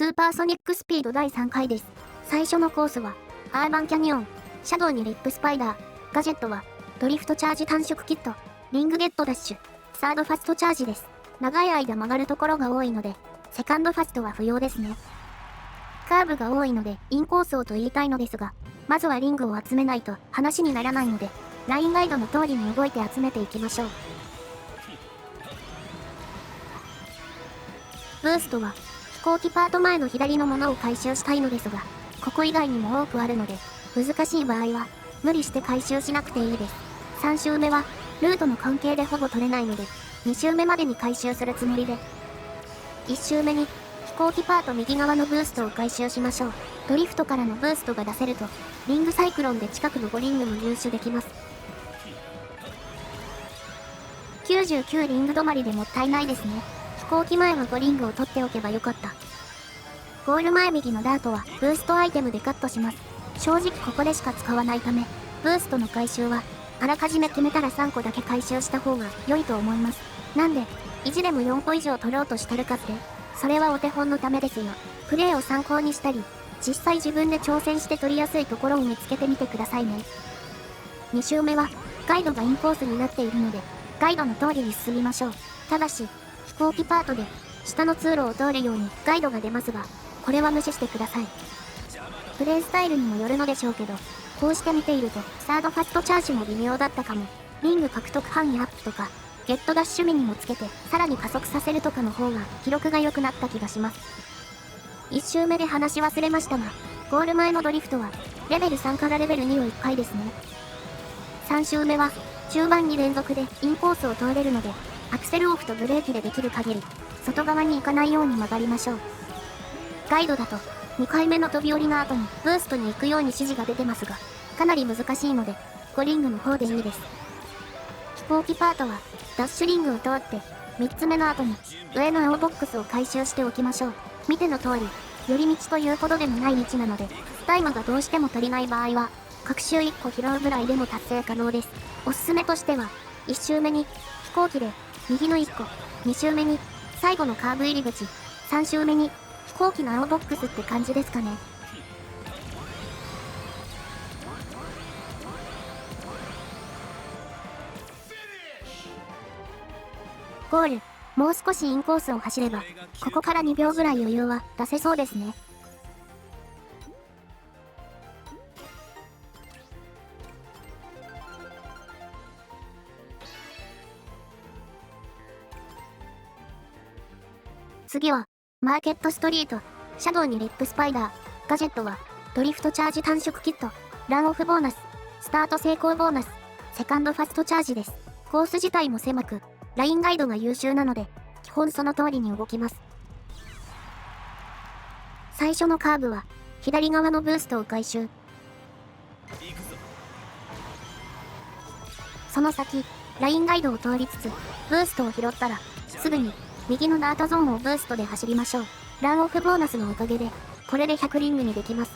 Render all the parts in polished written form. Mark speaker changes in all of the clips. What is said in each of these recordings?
Speaker 1: スーパーソニックスピード第3回です。最初のコースは、アーバンキャニオン、シャドウにリップスパイダー、ガジェットは、ドリフトチャージ短縮キット、リングゲットダッシュ、サードファストチャージです。長い間曲がるところが多いので、セカンドファストは不要ですね。カーブが多いので、インコースをと言いたいのですが、まずはリングを集めないと話にならないので、ラインガイドの通りに動いて集めていきましょう。ブーストは、飛行機パート前の左のものを回収したいのですが、ここ以外にも多くあるので、難しい場合は、無理して回収しなくていいです。3周目は、ルートの関係でほぼ取れないので、2周目までに回収するつもりで。1周目に、飛行機パート右側のブーストを回収しましょう。ドリフトからのブーストが出せると、リングサイクロンで近くの5リングも入手できます。99リング止まりでもったいないですね。飛行機前は5リングを取っておけばよかった。ゴール前右のダートはブーストアイテムでカットします。正直ここでしか使わないため、ブーストの回収は、あらかじめ決めたら3個だけ回収した方が良いと思います。なんで、意地でも4個以上取ろうとしたるかって、それはお手本のためですよ。プレイを参考にしたり、実際自分で挑戦して取りやすいところを見つけてみてくださいね。2周目は、ガイドがインコースになっているので、ガイドの通りに進みましょう。ただし、飛行機パートで、下の通路を通るようにガイドが出ますが、これは無視してください。プレイスタイルにもよるのでしょうけど、こうして見ていると、サードファストチャージも微妙だったかも。リング獲得範囲アップとか、ゲットダッシュミニもつけて、さらに加速させるとかの方が、記録が良くなった気がします。1周目で話し忘れましたが、ゴール前のドリフトは、レベル3からレベル2を1回ですね。3周目は、中盤に連続でインコースを通れるので、アクセルオフとブレーキでできる限り、外側に行かないように曲がりましょう。ガイドだと、2回目の飛び降りの後にブーストに行くように指示が出てますが、かなり難しいので、5リングの方でいいです。飛行機パートは、ダッシュリングを通って、3つ目の後に、上の青ボックスを回収しておきましょう。見ての通り、寄り道というほどでもない道なので、タイムがどうしても足りない場合は、各周1個拾うぐらいでも達成可能です。おすすめとしては、1周目に、飛行機で、右の1個、2周目に、最後のカーブ入り口、3周目に、飛行機の青ボックスって感じですかね。ゴール、もう少しインコースを走れば、ここから2秒ぐらい余裕は出せそうですね。次は、マーケットストリート、シャドウにリップスパイダー、ガジェットは、ドリフトチャージ短縮キット、ランオフボーナス、スタート成功ボーナス、セカンドファストチャージです。コース自体も狭く、ラインガイドが優秀なので、基本その通りに動きます。最初のカーブは、左側のブーストを回収。その先、ラインガイドを通りつつ、ブーストを拾ったら、すぐに、右のダートゾーンをブーストで走りましょう。ランオフボーナスのおかげで、これで100リングにできます。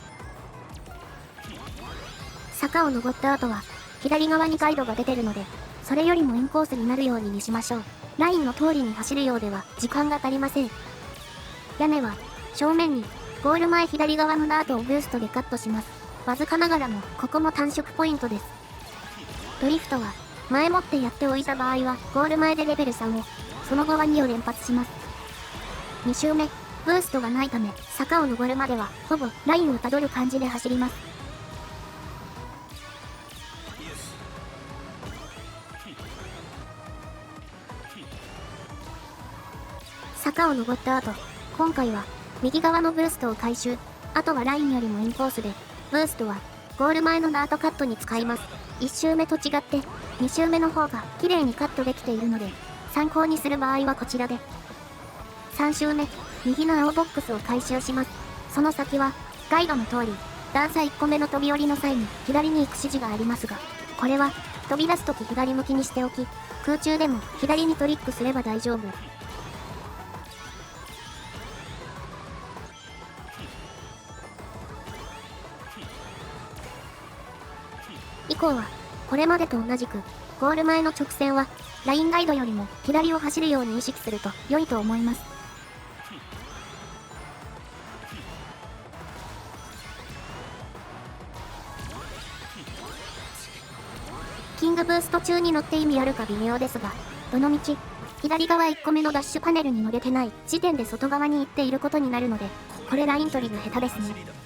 Speaker 1: 坂を登った後は、左側にガイドが出てるので、それよりもインコースになるようにしましょう。ラインの通りに走るようでは、時間が足りません。屋根は、正面に、ゴール前左側のダートをブーストでカットします。わずかながらも、ここも短縮ポイントです。ドリフトは、前もってやっておいた場合は、ゴール前でレベル3を、その後は2を連発します。2周目、ブーストがないため、坂を登るまでは、ほぼラインをたどる感じで走ります。坂を登った後、今回は、右側のブーストを回収、あとはラインよりもインコースで、ブーストは、ゴール前のダートカットに使います。1周目と違って、2周目の方が綺麗にカットできているので、参考にする場合はこちらで。3周目、右の青ボックスを回収します。その先は、ガイドの通り、段差1個目の飛び降りの際に左に行く指示がありますが、これは、飛び出すとき左向きにしておき、空中でも左にトリックすれば大丈夫。以降は、これまでと同じく、ゴール前の直線は、ラインガイドよりも左を走るように意識すると良いと思います。ブースト中に乗って意味あるか微妙ですが、どのみち、左側1個目のダッシュパネルに乗れてない時点で外側に行っていることになるので、これライン取りが下手ですね。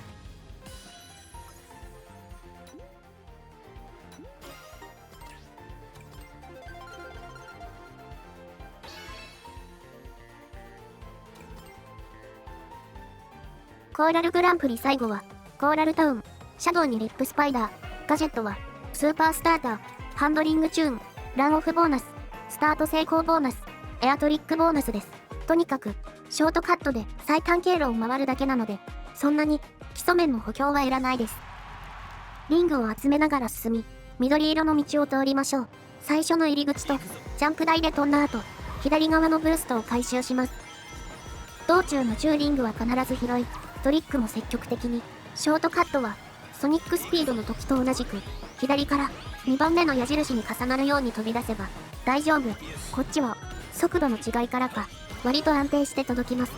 Speaker 1: コーラルグランプリ最後は、コーラルタウン、シャドウにリップスパイダー、ガジェットは、スーパースターター、ハンドリングチューン、ランオフボーナス、スタート成功ボーナス、エアトリックボーナスです。とにかく、ショートカットで最短経路を回るだけなので、そんなに基礎面の補強はいらないです。リングを集めながら進み、緑色の道を通りましょう。最初の入り口と、ジャンプ台で飛んだ後、左側のブーストを回収します。道中の中リングは必ず拾い、トリックも積極的に、ショートカットは、ソニックスピードの時と同じく、左から2番目の矢印に重なるように飛び出せば、大丈夫。こっちは、速度の違いからか、割と安定して届きます。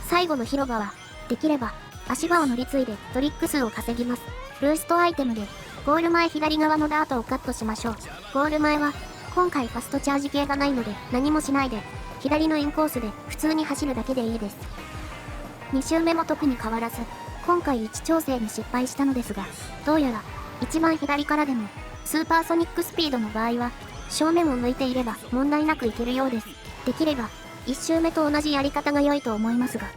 Speaker 1: 最後の広場は、できれば、足場を乗り継いでトリック数を稼ぎます。ブーストアイテムで、ゴール前左側のダートをカットしましょう。ゴール前は、今回ファストチャージ系がないので、何もしないで、左のインコースで普通に走るだけでいいです。2周目も特に変わらず、今回位置調整に失敗したのですが、どうやら、一番左からでも、スーパーソニックスピードの場合は、正面を向いていれば問題なくいけるようです。できれば、1周目と同じやり方が良いと思いますが。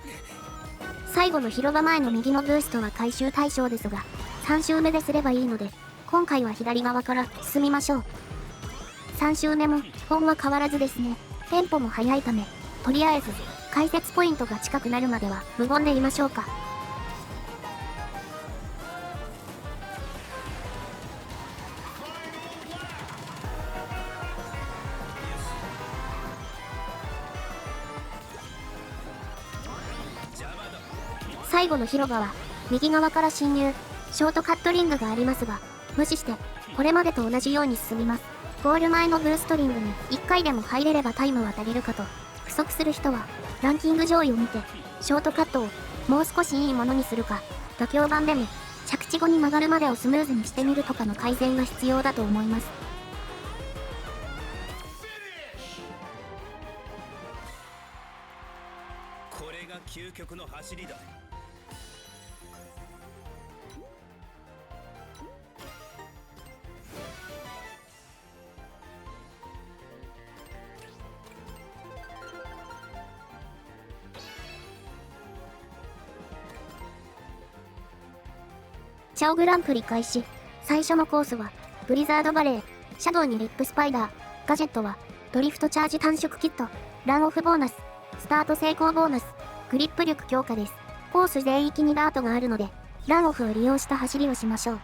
Speaker 1: 最後の広場前の右のブーストは回収対象ですが、3周目ですればいいので、今回は左側から進みましょう。3周目も、基本は変わらずですね。テンポも速いため、とりあえず、解説ポイントが近くなるまでは無言でいましょうか。最後の広場は、右側から侵入、ショートカットリングがありますが、無視して、これまでと同じように進みます。ゴール前のブーストリングに1回でも入れればタイムは足りるかと、不足する人は、ランキング上位を見て、ショートカットをもう少しいいものにするか、妥協版でも、着地後に曲がるまでをスムーズにしてみるとかの改善が必要だと思います。
Speaker 2: これが究極の走りだ。
Speaker 1: チャオグランプリ開始。最初のコースは、ブリザードバレー、シャドウにリップスパイダー、ガジェットは、ドリフトチャージ短縮キット、ランオフボーナス、スタート成功ボーナス、グリップ力強化です。コース全域にダートがあるので、ランオフを利用した走りをしましょう。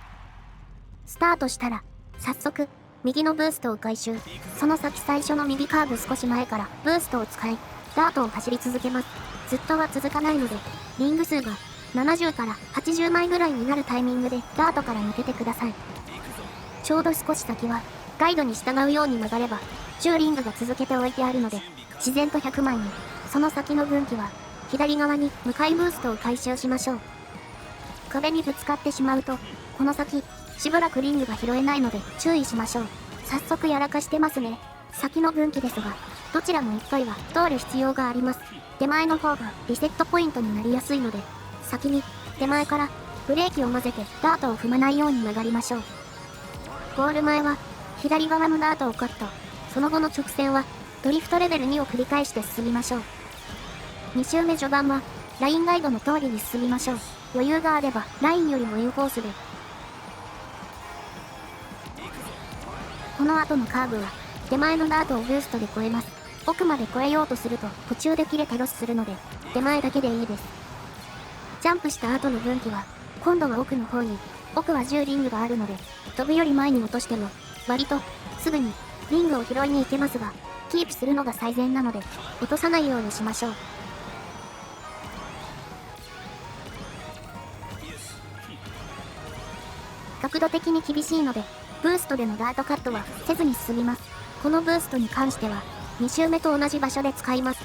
Speaker 1: スタートしたら、早速、右のブーストを回収。その先最初の右カーブ少し前から、ブーストを使い、ダートを走り続けます。ずっとは続かないので、リング数が、70から80枚ぐらいになるタイミングでダートから抜けてください。ちょうど少し先はガイドに従うように曲がれば中リングが続けておいてあるので自然と100枚に、その先の分岐は左側に向かいブーストを回収しましょう。壁にぶつかってしまうとこの先しばらくリングが拾えないので注意しましょう。早速やらかしてますね。先の分岐ですがどちらも1回は通る必要があります。手前の方がリセットポイントになりやすいので先に手前からブレーキを混ぜてダートを踏まないように曲がりましょう。ゴール前は左側のダートをカット。その後の直線はドリフトレベル2を繰り返して進みましょう。2周目序盤はラインガイドの通りに進みましょう。余裕があればラインよりもインコースで。この後のカーブは手前のダートをブーストで越えます。奥まで越えようとすると途中で切れてロスするので手前だけでいいです。ジャンプした後の分岐は、今度は奥の方に、奥は10リングがあるので、飛ぶより前に落としても、割と、すぐに、リングを拾いに行けますが、キープするのが最善なので、落とさないようにしましょう。角度的に厳しいので、ブーストでのダートカットはせずに進みます。このブーストに関しては、2周目と同じ場所で使います。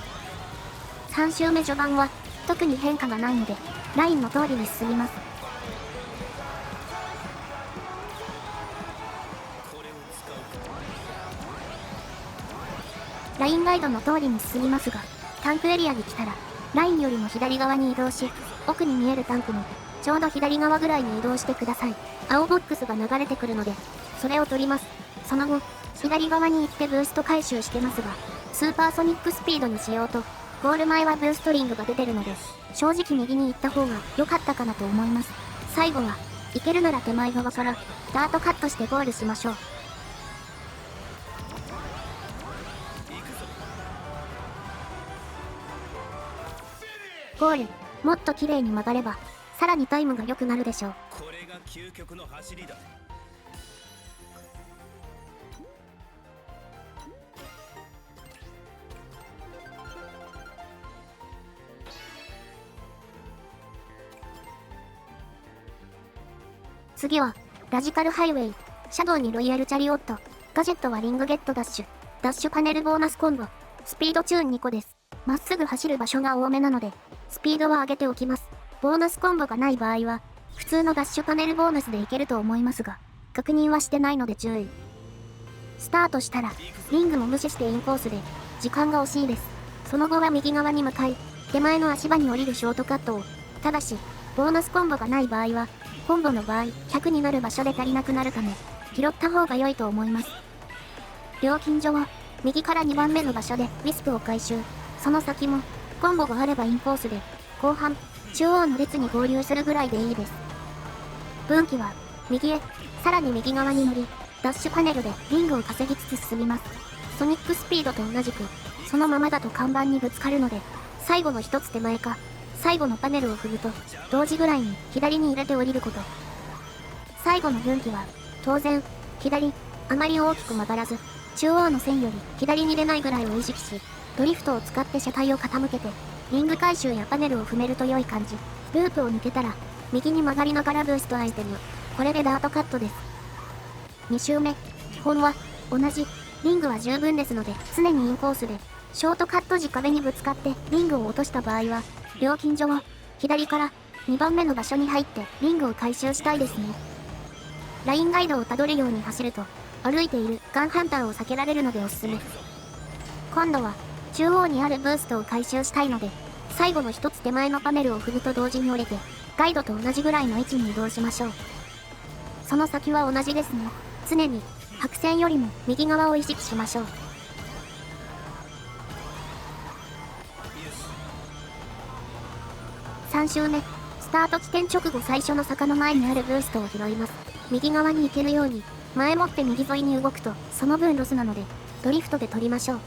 Speaker 1: 3周目序盤は、特に変化がないので、ラインの通りに進みます。ラインガイドの通りに進みますが、タンクエリアに来たら、ラインよりも左側に移動し、奥に見えるタンクのちょうど左側ぐらいに移動してください。青ボックスが流れてくるので、それを取ります。その後、左側に行ってブースト回収してますが、スーパーソニックスピードにしようと、ゴール前はブーストリングが出てるので、正直右に行った方が良かったかなと思います。最後は、行けるなら手前側から、ダートカットしてゴールしましょう。ゴール、もっと綺麗に曲がれば、さらにタイムが良くなるでしょう。
Speaker 2: これが究極の走りだ。
Speaker 1: 次は、ラジカルハイウェイ、シャドウにロイヤルチャリオット、ガジェットはリングゲットダッシュ、ダッシュパネルボーナスコンボ、スピードチューン2個です。まっすぐ走る場所が多めなので、スピードは上げておきます。ボーナスコンボがない場合は、普通のダッシュパネルボーナスでいけると思いますが、確認はしてないので注意。スタートしたら、リングも無視してインコースで、時間が惜しいです。その後は右側に向かい、手前の足場に降りるショートカットを、ただし、ボーナスコンボがない場合は、コンボの場合、100になる場所で足りなくなるため、拾った方が良いと思います。料金所は、右から2番目の場所でウィスプを回収。その先も、コンボがあればインコースで、後半、中央の列に合流するぐらいでいいです。分岐は、右へ、さらに右側に乗り、ダッシュパネルでリングを稼ぎつつ進みます。ソニックスピードと同じく、そのままだと看板にぶつかるので、最後の一つ手前か、最後のパネルを踏むと、同時ぐらいに左に入れて降りること。最後の分岐は、当然、左、あまり大きく曲がらず、中央の線より左に出ないぐらいを意識し、ドリフトを使って車体を傾けて、リング回収やパネルを踏めると良い感じ。ループを抜けたら、右に曲がりながらブーストアイテム。これでダートカットです。2周目、基本は、同じ、リングは十分ですので、常にインコースで、ショートカット時壁にぶつかってリングを落とした場合は、料金所は、左から2番目の場所に入ってリングを回収したいですね。ラインガイドをたどるように走ると、歩いているガンハンターを避けられるのでおすすめ。今度は、中央にあるブーストを回収したいので、最後の一つ手前のパネルを踏むと同時に折れて、ガイドと同じぐらいの位置に移動しましょう。その先は同じですね。常に、白線よりも右側を意識しましょう。3周目、スタート地点直後最初の坂の前にあるブーストを拾います。右側に行けるように、前もって右沿いに動くと、その分ロスなので、ドリフトで取りましょう。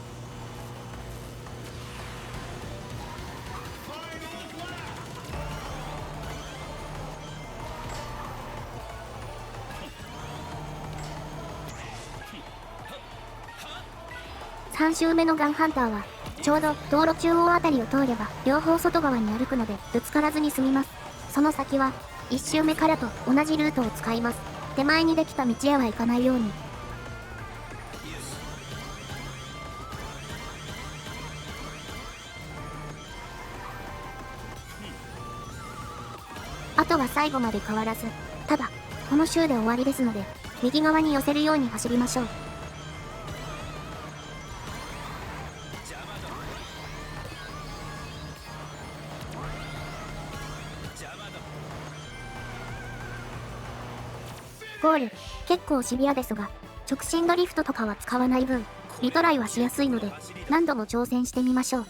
Speaker 1: 3周目のガンハンターは、ちょうど道路中央あたりを通れば、両方外側に歩くので、ぶつからずに済みます。その先は、1周目からと同じルートを使います。手前にできた道へは行かないように。あとは最後まで変わらず、ただ、この周で終わりですので、右側に寄せるように走りましょう。ゴール、結構シビアですが、直進ドリフトとかは使わない分、リトライはしやすいので、何度も挑戦してみましょう。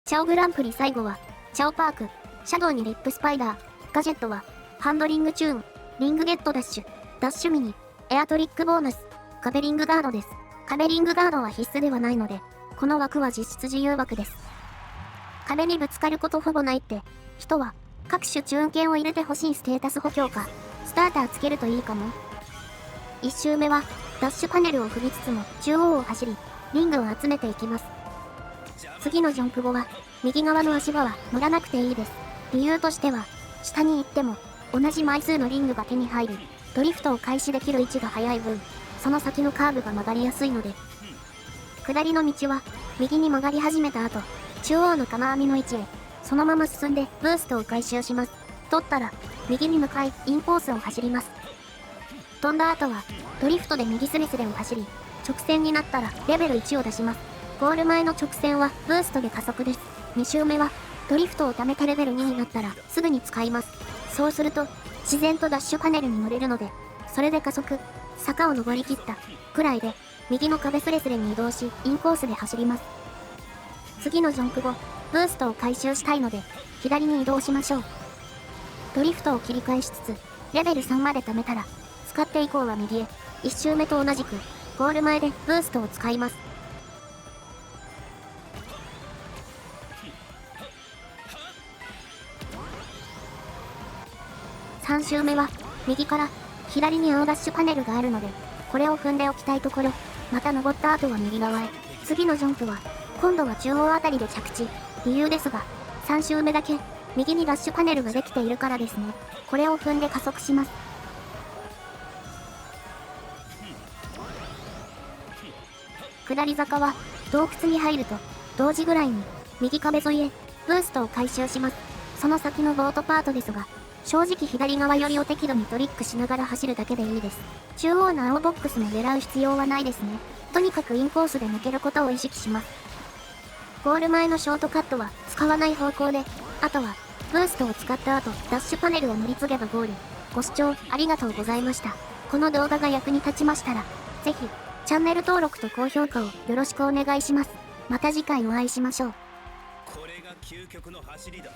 Speaker 1: チャオグランプリ最後は、チャオパーク、シャドウにリップスパイダー、ガジェットは、ハンドリングチューン、リングゲットダッシュ、ダッシュミニ、エアトリックボーナス、壁リングガードです。壁リングガードは必須ではないので、この枠は実質自由枠です。壁にぶつかることほぼないって、人は、各種チューン券を入れてほしいステータス補強か、スターターつけるといいかも。1周目は、ダッシュパネルを踏みつつも中央を走り、リングを集めていきます。次のジャンプ後は、右側の足場は乗らなくていいです。理由としては、下に行っても、同じ枚数のリングが手に入り、ドリフトを開始できる位置が速い分、その先のカーブが曲がりやすいので、下りの道は、右に曲がり始めた後、中央の玉網の位置へ、そのまま進んでブーストを回収します。取ったら、右に向かい、インコースを走ります。飛んだ後は、ドリフトで右スレスレを走り、直線になったらレベル1を出します。ゴール前の直線はブーストで加速です。2周目は、ドリフトを貯めたレベル2になったらすぐに使います。そうすると、自然とダッシュパネルに乗れるので、それで加速、坂を登り切ったくらいで、右の壁スレスレに移動し、インコースで走ります。次のジャンプ後、ブーストを回収したいので、左に移動しましょう。ドリフトを切り返しつつ、レベル3まで貯めたら、使って以降は右へ、1周目と同じく、ゴール前でブーストを使います。3周目は、右から左に青ダッシュパネルがあるので、これを踏んでおきたいところ、また登った後は右側へ。次のジャンプは、今度は中央あたりで着地。理由ですが、3周目だけ、右にダッシュパネルができているからですね。これを踏んで加速します。下り坂は、洞窟に入ると、同時ぐらいに、右壁沿いへ、ブーストを回収します。その先のボートパートですが、正直左側寄りを適度にトリックしながら走るだけでいいです。中央の青ボックスも狙う必要はないですね。とにかくインコースで抜けることを意識します。ゴール前のショートカットは使わない方向で、あとはブーストを使った後、ダッシュパネルを乗り継げばゴール。ご視聴ありがとうございました。この動画が役に立ちましたら、ぜひチャンネル登録と高評価をよろしくお願いします。また次回お会いしましょう。
Speaker 2: これが究極の走りだ。